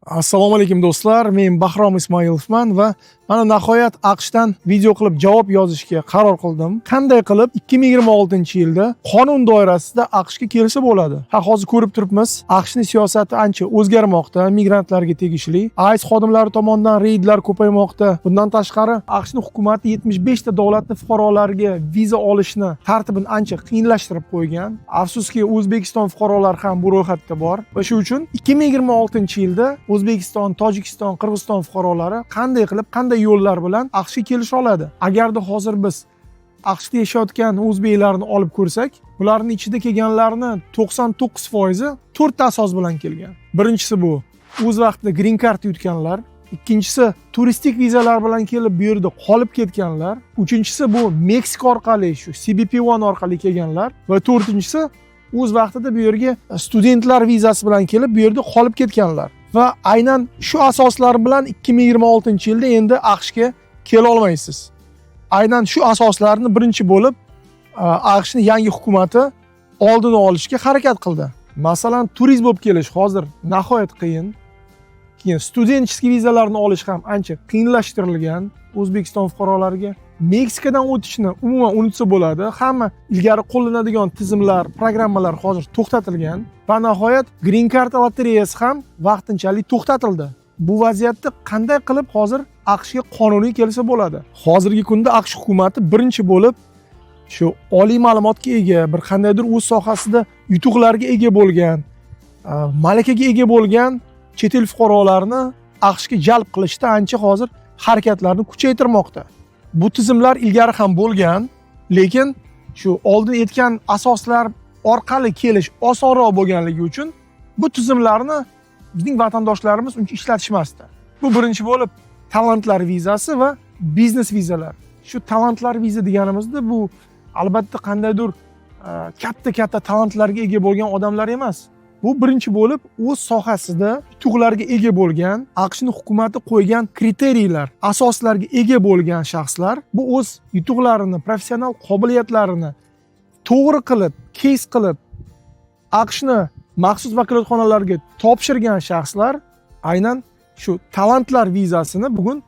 Assalomu alaykum do'stlar, men Bahrom Ismoilovman va mana nihoyat AQShdan video qilib javob yozishga qaror qildim. Qanday qilib 2026-yilda qonun doirasida AQShga kelsa bo'ladi? Hozir ko'rib turibmiz, AQShning siyosati ancha o'zgarmoqda, migrantlarga tegishli. ICE xodimlari tomonidan reydlar ko'paymoqda. Bundan tashqari, AQShning hukumati 75 ta davlatning fuqarolariga viza olishni tartibini ancha qiyinlashtirib qo'ygan. Afsuski, O'zbekiston fuqarolari ham bu ro'yxatda bor va shu uchun 2026-yilda O'zbekiston, Tojikiston, Qirg'iziston fuqarolari qanday qilib, qanday yo'llar bilan AQShga kelisha oladi? Agarda hozir biz AQShda yashayotgan o'zbeklarni olib ko'rsak, ularning ichida kelganlarning 99% 4 ta asos bilan kelgan. Birinchisi bu o'z vaqtida green card yutganlar, ikkinchisi turistik vizalar bilan kelib bu yerda qolib ketganlar, uchinchisi bu Meksika orqali shu CBP1 orqali kelganlar va to'rtinchisi o'z vaqtida bu yerga studentlar vizasi bilan kelib bu yerda qolib ketganlar. Va aynan shu asoslar bilan 2026-yilda endi AQShga kela olmaysiz. Aynan shu asoslarni birinchi bo'lib AQShning yangi hukumati oldini olishga harakat qildi. Masalan, turist bo'lib kelish hozir nihoyat qiyin. Keyin studentskiy vizalarni olish ham ancha qiyinlashtirilgan O'zbekiston fuqarolariga. Meksikadan o'tishni umuman unutsa bo'ladi. Hamma ilgari qo'llanadigan tizimlar, programmalar hozir to'xtatilgan va nihoyat Green Card lotereyasi ham vaqtinchalik to'xtatildi. Bu vaziyatda qanday qilib hozir AQShga qonuniy kelsa bo'ladi? Hozirgi kunda AQSh hukumati birinchi bo'lib shu oliy ma'lumotga ega, bir qandaydir o'z sohasida yutuqlarga ega bo'lgan, malakaga ega bo'lgan chet el fuqarolarini AQShga jalb qilishda ancha hozir harakatlarni kuchaytirmoqda. Bu tizimlar ilgari ham bo'lgan, lekin shu oldin aytgan asoslar orqali kelish osonroq bo'lganligi uchun bu tizimlarni bizning vatandoshlarimiz uncha ishlatishmasdi. Bu birinchi bo'lib talantlar vizasi va biznes vizalar. Shu talantlar viza deganimizda bu albatta qandaydir katta talantlarga ega bo'lgan odamlar emas. Bu birinchi bo'lib o'z sohasida yutuqlarga ega bo'lgan, AQShning hukumati qo'ygan kriteriyalar, asoslarga ega bo'lgan shaxslar, bu o'z yutuqlarini, professional qobiliyatlarini to'g'ri qilib, keys qilib AQShni maxsus vakolatxonalarga topshirgan shaxslar aynan shu talantlar vizasini bugun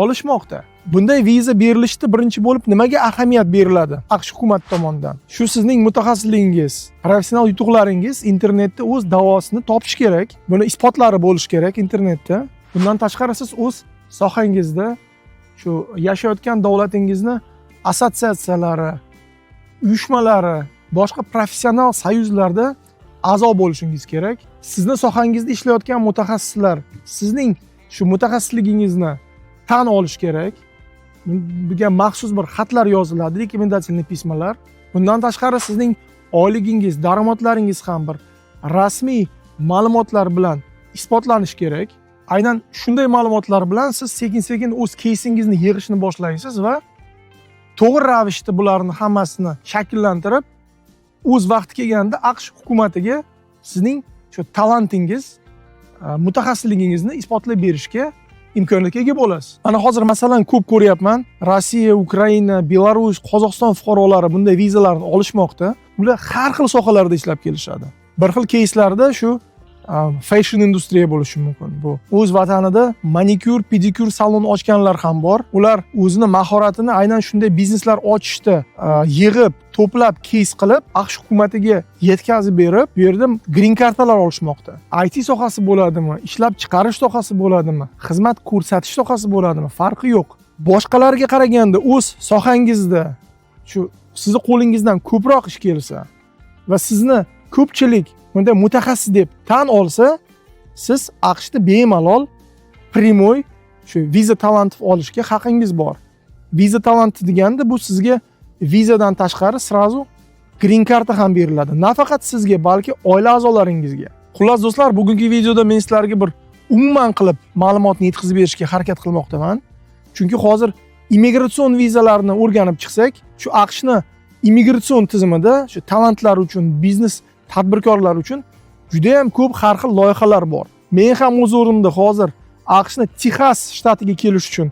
olishmoqda. Bunday viza berilishda birinchi bo'lib nimaga ahamiyat beriladi AQSh hukumati tomonidan? Shu sizning mutaxassisligingiz, professional yutuqlaringiz internetda o'z davosini topish kerak. Buni isbotlari bo'lishi kerak internetda. Bundan tashqari siz o'z sohangizda shu yashayotgan davlatingizni assotsiatsiyalari, uyushmalari, boshqa professional soyuzlarda a'zo bo'lishingiz kerak. Sizning sohangizda ishlayotgan mutaxassislar sizning shu mutaxassisligingizni tan olish kerak. Bunga maxsus bir xatlar yoziladi, rekomendatsiyalar pismalar. Bundan tashqari sizning oyligingiz, daromadlaringiz ham bir rasmiy ma'lumotlar bilan isbotlanishi kerak. Aynan shunday ma'lumotlar bilan siz sekin-sekin o'z keysingizni yig'ishni boshlaysiz va to'g'ri ravishda bularni hammasini shakllantirib, o'z vaqti kelganda AQSh hukumatiga sizning shu talantingiz, mutaxassisligingizni isbotlab berishga imkoniyatga ega bo'lasiz. Mana hozir masalan ko'p ko'ryapman, Rossiya, Ukraina, Belarus, Qozog'iston fuqarolari bunday vizalarni olishmoqda. Ular har xil sohalarda ishlab kelishadi. Bir xil keyslarda shu fashion industriya bo'lishi mumkin. Bu o'z vatanida manikyur, pedikyur salon ochganlar ham bor. Ular o'zini mahoratini aynan shunday bizneslar ochishda yig'ib, to'plab, keys qilib, AQSh hukumatiga yetkazib berib, bu yerda green kartalar olishmoqda. IT sohasi bo'ladimi, ishlab chiqarish sohasi bo'ladimi, xizmat ko'rsatish sohasi bo'ladimi, farqi yo'q. Boshqalarga qaraganda o'z sohangizda shu sizni qo'lingizdan ko'proq ish kelsa va sizni ko'pchilik bunday mutaxassis deb tan olsa, siz AQShda bemalol primoy shu viza talant olishga haqingiz bor. Viza talant deganda bu sizga vizadan tashqari srazu green karta ham beriladi. Nafaqat sizga, balki oila a'zolaringizga. Xullas do'stlar, bugungi videoda men sizlarga bir umuman qilib ma'lumotni yetkazib berishga harakat qilmoqdaman. Chunki hozir immigratsion vizalarni o'rganib chiqsak, shu AQShni immigratsion tizimida shu talantlar uchun, biznes tadbirkorlar uchun juda ham ko'p har xil loyihalar bor. Men ham o'z o'rnimda hozir AQShning Texas shtatiga kelish uchun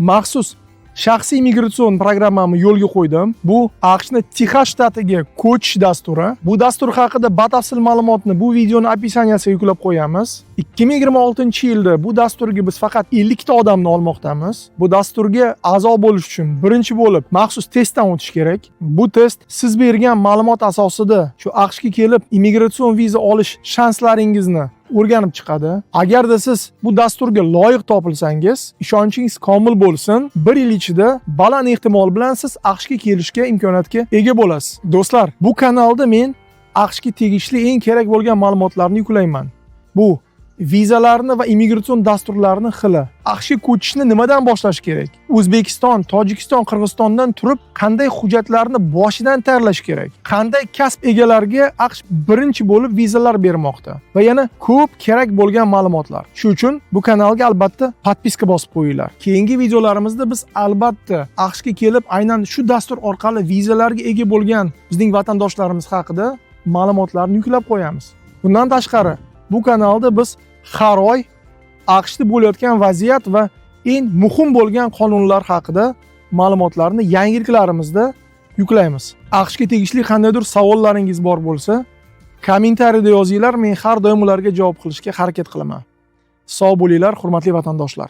maxsus shaxsiy immigratsion programmamni yo'lga qo'ydim. Bu AQShni Texas shtatiga ko'chish dasturi. Bu dastur haqida batafsil ma'lumotni bu videoni opisaniyasiga yuklab qo'yamiz. 2026-yilda bu dasturga biz faqat 50 ta odamni olmoqdamiz. Bu dasturga a'zo bo'lish uchun birinchi bo'lib maxsus testdan o'tish kerak. Bu test siz bergan ma'lumot asosida shu AQShga kelib immigratsion viza olish shanslaringizni o'rganib chiqadi. Agarda siz bu dasturga loyiq topilsangiz, ishonchingiz komil bo'lsin, 1 yil ichida baland ehtimol bilan siz AQShga kelishga imkoniyatga ega bo'lasiz. Do'stlar, bu kanalda men AQShga tegishli eng kerak bo'lgan ma'lumotlarni yuklayman. Bu vizalarni va immigratsion dasturlarini xili. AQShga ko'chishni nimadan boshlash kerak? O'zbekiston, Tojikiston, Qirg'izistondan turib qanday hujjatlarni boshidan tayyorlash kerak? Qanday kasb egalariga AQSh birinchi bo'lib vizalar bermoqda? Va yana ko'p kerak bo'lgan ma'lumotlar. Shuning uchun bu kanalga albatta podpiska bosib qo'yinglar. Keyingi videolarimizda biz albatta AQShga kelib aynan shu dastur orqali vizalarga ega bo'lgan bizning vatandoshlarimiz haqida ma'lumotlarni yuklab qo'yamiz. Bundan tashqari, bu kanalda biz har oy AQShda bo'layotgan vaziyat va eng muhim bo'lgan qonunlar haqida ma'lumotlarni yangiliklarimizda yuklaymiz. AQShga tegishli qandaydir savollaringiz bor bo'lsa, kommentariyada yozinglar, men har doim ularga javob qilishga harakat qilaman. Sog' bo'linglar, hurmatli vatandoshlar.